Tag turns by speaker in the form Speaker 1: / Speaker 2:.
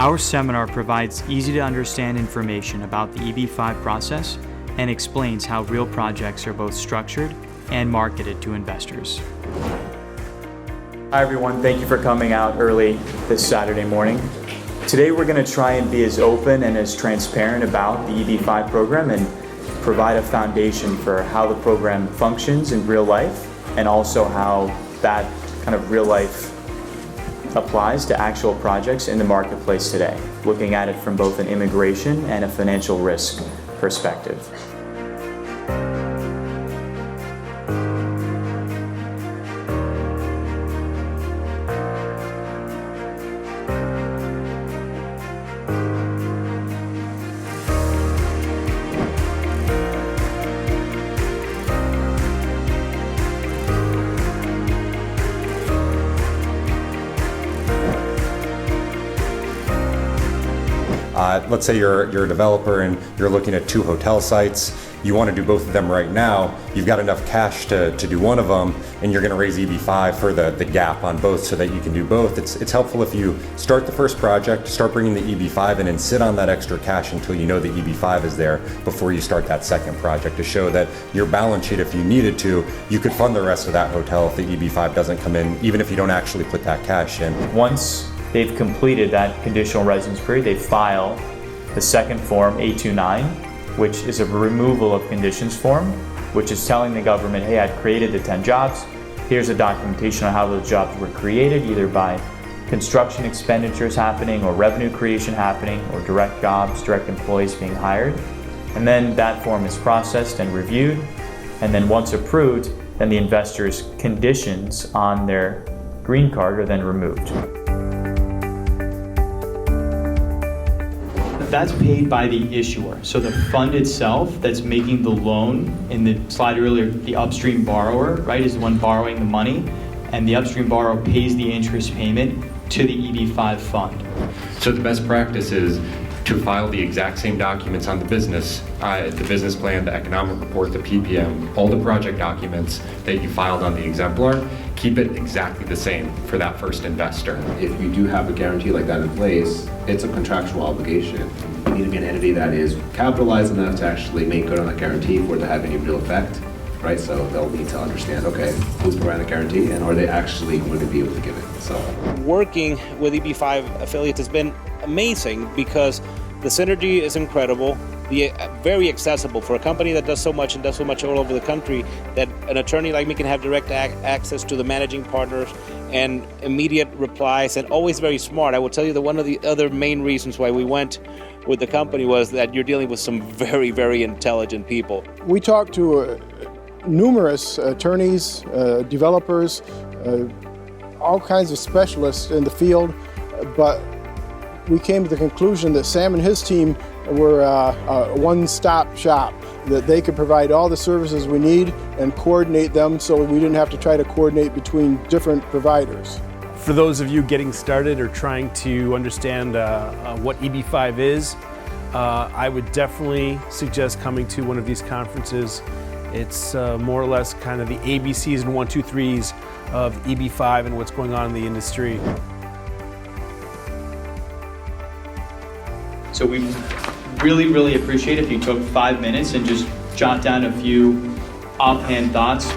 Speaker 1: Our seminar provides easy to understand information about the EB-5 process and explains how real projects are both structured and marketed to investors. Hi everyone, thank you for coming out early this Saturday morning. Today we're going to try and be as open and as transparent about the EB-5 program and provide a foundation for how the program functions in real life and also how that kind of real life applies to actual projects in the marketplace today, looking at it from both an immigration and a financial risk perspective.
Speaker 2: Let's say you're a developer and you're looking at 2 hotel sites. You want to do both of them right now. You've got enough cash to do one of them, and you're going to raise EB-5 for the gap on both so that you can do both. It's helpful if you start the first project, start bringing the EB-5 in, and sit on that extra cash until you know the EB-5 is there before you start that second project, to show that your balance sheet, if you needed to, you could fund the rest of that hotel if the EB-5 doesn't come in, even if you don't actually put that cash in.
Speaker 1: Once they've completed that conditional residence period, they file the second form, 829, which is a removal of conditions form, which is telling the government, hey, I've created the 10 jobs. Here's a documentation on how those jobs were created, either by construction expenditures happening or revenue creation happening or direct jobs, direct employees being hired. And then that form is processed and reviewed. And then once approved, then the investor's conditions on their green card are then removed. That's paid by the issuer. So the fund itself that's making the loan, in the slide earlier, the upstream borrower, right, is the one borrowing the money, and the upstream borrower pays the interest payment to the EB-5 fund.
Speaker 2: So the best practice is to file the exact same documents on the business plan, the economic report, the PPM, all the project documents that you filed on the exemplar. Keep it exactly the same for that first investor.
Speaker 3: If you do have a guarantee like that in place, it's a contractual obligation. You need to be an entity that is capitalized enough to actually make good on that guarantee for it to have any real effect, right? So they'll need to understand, okay, who's providing the guarantee and are they actually going to be able to give it? So
Speaker 4: working with EB-5 affiliates has been amazing because the synergy is incredible. Very accessible for a company that does so much and does so much all over the country, that an attorney like me can have direct access to the managing partners and immediate replies, and always very smart. I will tell you that one of the other main reasons why we went with the company was that you're dealing with some very, very intelligent people.
Speaker 5: We talked to numerous attorneys, developers, all kinds of specialists in the field, but we came to the conclusion that Sam and his team were a one-stop shop, that they could provide all the services we need and coordinate them so we didn't have to try to coordinate between different providers.
Speaker 6: For those of you getting started or trying to understand what EB-5 is, I would definitely suggest coming to one of these conferences. It's more or less kind of the ABCs and 1, 2, 3s of EB-5 and what's going on in the industry.
Speaker 1: So we really appreciate if you took 5 minutes and just jot down a few offhand thoughts.